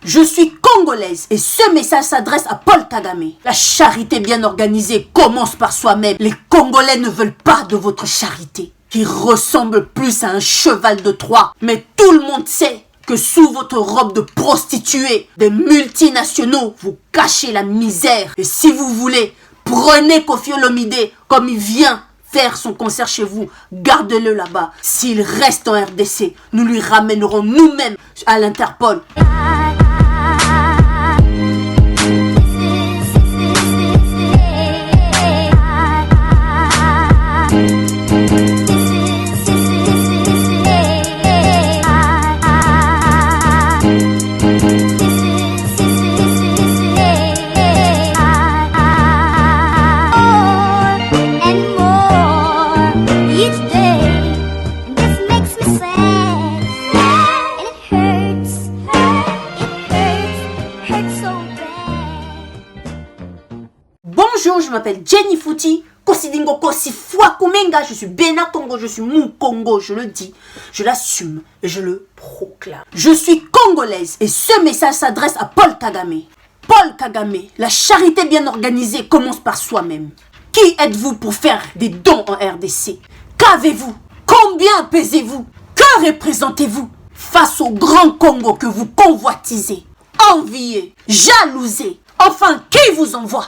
Je suis congolaise et ce message s'adresse à Paul Kagame. La charité bien organisée commence par soi-même. Les Congolais ne veulent pas de votre charité, qui ressemble plus à un cheval de Troie. Mais tout le monde sait que sous votre robe de prostituée, des multinationaux, vous cachez la misère. Et si vous voulez, prenez Koffi Olomide comme il vient faire son concert chez vous, gardez-le là-bas. S'il reste en RDC, nous lui ramènerons nous-mêmes à l'Interpol. Bonjour, je m'appelle Jenny Fouti, Kosidingo Kosi Fwa Kumenga, je suis Bena Congo, je suis Mou Congo, je le dis, je l'assume et je le proclame. Je suis congolaise et ce message s'adresse à Paul Kagame. Paul Kagame, la charité bien organisée commence par soi-même. Qui êtes-vous pour faire des dons en RDC? Qu'avez-vous? Combien pesez-vous? Que représentez-vous face au grand Congo que vous convoitisez, enviez, jalousez? Enfin, qui vous envoie?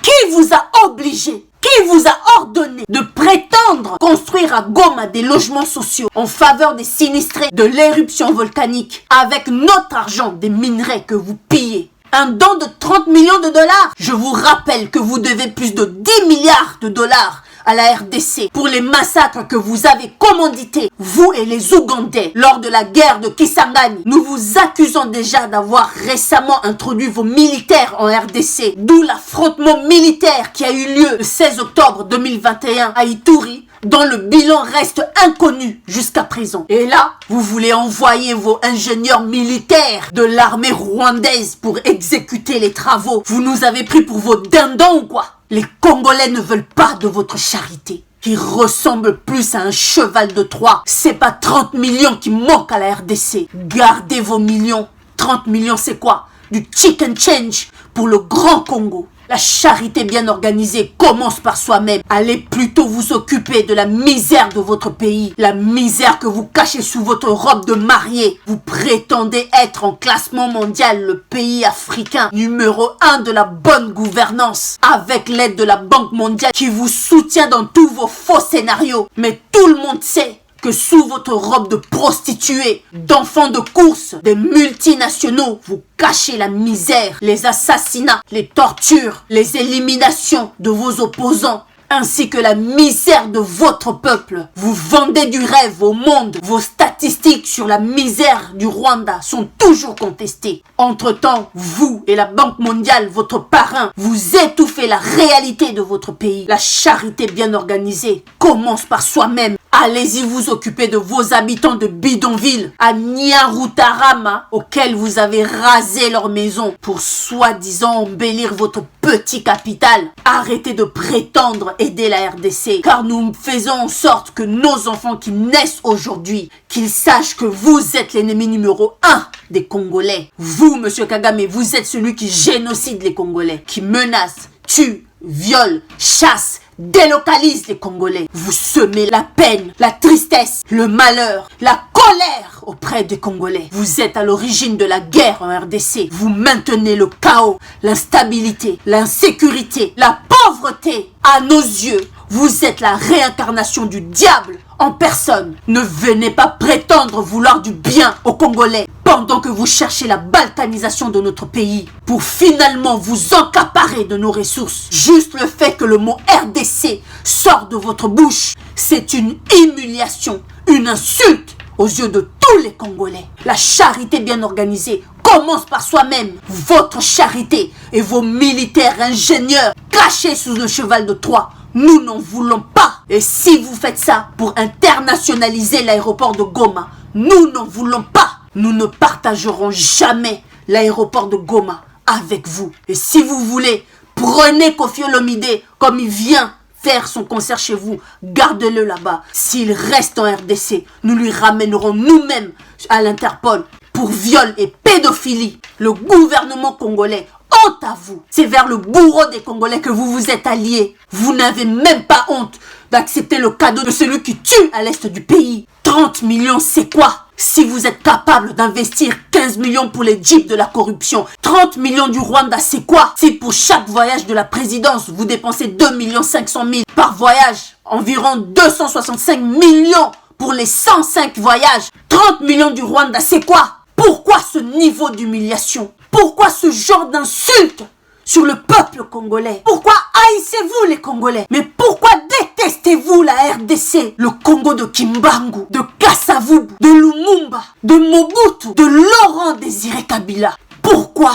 Qui vous a obligé, qui vous a ordonné de prétendre construire à Goma des logements sociaux en faveur des sinistrés de l'éruption volcanique avec notre argent des minerais que vous pillez? Un don de 30 millions de dollars. Je vous rappelle que vous devez plus de 10 milliards de dollars à la RDC pour les massacres que vous avez commandités, vous et les Ougandais, lors de la guerre de Kisangani. Nous vous accusons déjà d'avoir récemment introduit vos militaires en RDC, d'où l'affrontement militaire qui a eu lieu le 16 octobre 2021 à Ituri, dont le bilan reste inconnu jusqu'à présent. Et là, vous voulez envoyer vos ingénieurs militaires de l'armée rwandaise pour exécuter les travaux. Vous nous avez pris pour vos dindons ou quoi? Les Congolais ne veulent pas de votre charité, qui ressemble plus à un cheval de Troie. C'est pas 30 millions qui manquent à la RDC. Gardez vos millions. 30 millions, c'est quoi? Du chicken change pour le grand Congo. La charité bien organisée commence par soi-même. Allez plutôt vous occuper de la misère de votre pays. La misère que vous cachez sous votre robe de mariée. Vous prétendez être en classement mondial le pays africain numéro 1 de la bonne gouvernance. Avec l'aide de la Banque mondiale qui vous soutient dans tous vos faux scénarios. Mais tout le monde sait que sous votre robe de prostituée, d'enfants de course, des multinationaux, vous cachez la misère, les assassinats, les tortures, les éliminations de vos opposants, ainsi que la misère de votre peuple. Vous vendez du rêve au monde. Vos statistiques sur la misère du Rwanda sont toujours contestées. Entre-temps, vous et la Banque mondiale, votre parrain, vous étouffez la réalité de votre pays. La charité bien organisée commence par soi-même. Allez-y vous occuper de vos habitants de bidonville à Nyarutarama, auxquels vous avez rasé leur maison pour soi-disant embellir votre petit capital. Arrêtez de prétendre aider la RDC, car nous faisons en sorte que nos enfants qui naissent aujourd'hui, qu'ils sachent que vous êtes l'ennemi numéro 1 des Congolais. Vous, monsieur Kagame, vous êtes celui qui génocide les Congolais, qui menace, tue, viole, chasse, délocalise les Congolais. Vous semez la peine, la tristesse, le malheur, la colère auprès des Congolais. Vous êtes à l'origine de la guerre en RDC. Vous maintenez le chaos, l'instabilité, l'insécurité, la pauvreté. À nos yeux, vous êtes la réincarnation du diable en personne. Ne venez pas prétendre vouloir du bien aux Congolais pendant que vous cherchez la balkanisation de notre pays pour finalement vous accaparer de nos ressources. Juste le fait que le mot RDC sort de votre bouche, c'est une humiliation, une insulte aux yeux de tous les Congolais. La charité bien organisée commence par soi-même. Votre charité et vos militaires ingénieurs cachés sous le cheval de Troie, nous n'en voulons pas. Et si vous faites ça pour internationaliser l'aéroport de Goma, nous n'en voulons pas. Nous ne partagerons jamais l'aéroport de Goma avec vous. Et si vous voulez, prenez Koffi Olomide comme il vient faire son concert chez vous. Gardez-le là-bas. S'il reste en RDC, nous lui ramènerons nous-mêmes à l'Interpol. pour viol et pédophilie. Le gouvernement congolais, honte à vous. C'est vers le bourreau des Congolais que vous vous êtes alliés. Vous n'avez même pas honte d'accepter le cadeau de celui qui tue à l'est du pays. 30 millions, c'est quoi? Si vous êtes capable d'investir 15 millions pour les jeeps de la corruption, 30 millions du Rwanda, c'est quoi? Si pour chaque voyage de la présidence, vous dépensez 2 500 000 par voyage, environ 265 millions pour les 105 voyages, 30 millions du Rwanda, c'est quoi? Pourquoi ce niveau d'humiliation? Pourquoi ce genre d'insulte sur le peuple congolais? Pourquoi haïssez-vous les Congolais? Mais pourquoi détestez-vous la RDC? Le Congo de Kimbangu, de Kasavubu, de Lumumba, de Mobutu, de Laurent Désiré Kabila. Pourquoi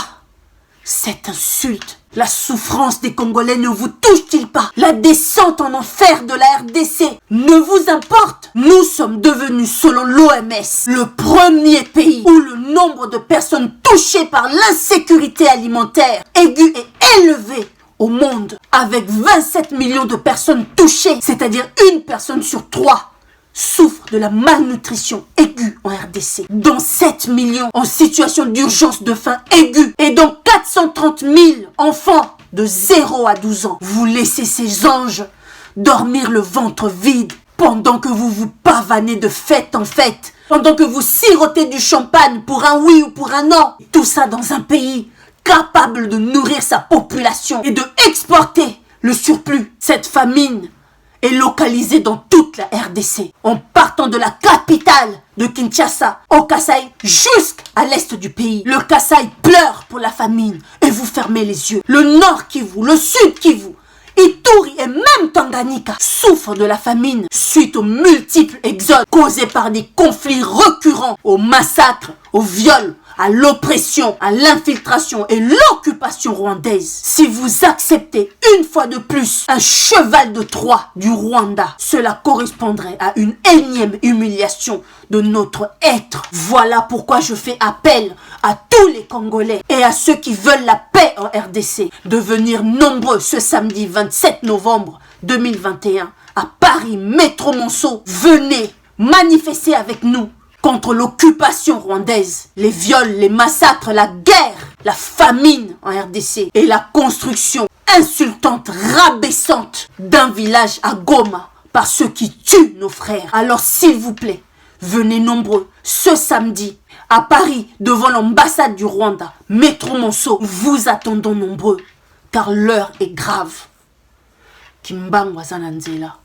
cette insulte? La souffrance des Congolais ne vous touche-t-il pas? La descente en enfer de la RDC ne vous importe? Nous sommes devenus, selon l'OMS, le premier pays où le nombre de personnes touchées par l'insécurité alimentaire aiguë et élevée au monde, avec 27 millions de personnes touchées, c'est-à-dire une personne sur 3 souffre de la malnutrition aiguë en RDC, dont 7 millions en situation d'urgence de faim aiguë et dont 430 000 enfants de 0 à 12 ans. Vous laissez ces anges dormir le ventre vide pendant que vous vous pavanez de fête en fête, pendant que vous sirotez du champagne pour un oui ou pour un non. Tout ça dans un pays capable de nourrir sa population et de exporter le surplus. Cette famine est localisée dans toute la RDC, en partant de la capitale de Kinshasa, au Kasaï, jusqu'à l'est du pays. Le Kasaï pleure pour la famine et vous fermez les yeux. Le nord Kivu, le sud Kivu, Ituri et même Tanganyika souffrent de la famine suite aux multiples exodes causés par des conflits récurrents, aux massacres, aux viols, à l'oppression, à l'infiltration et l'occupation rwandaise. Si vous acceptez une fois de plus un cheval de Troie du Rwanda, cela correspondrait à une énième humiliation de notre être. Voilà pourquoi je fais appel à tous les Congolais et à ceux qui veulent la paix en RDC de venir nombreux ce samedi 27 novembre 2021 à Paris, Métro Monceau. Venez manifester avec nous contre l'occupation rwandaise, les viols, les massacres, la guerre, la famine en RDC et la construction insultante, rabaissante d'un village à Goma par ceux qui tuent nos frères. Alors s'il vous plaît, venez nombreux ce samedi à Paris devant l'ambassade du Rwanda, Métro Monceau. Vous attendons nombreux car l'heure est grave. Kimbangu Zananzela.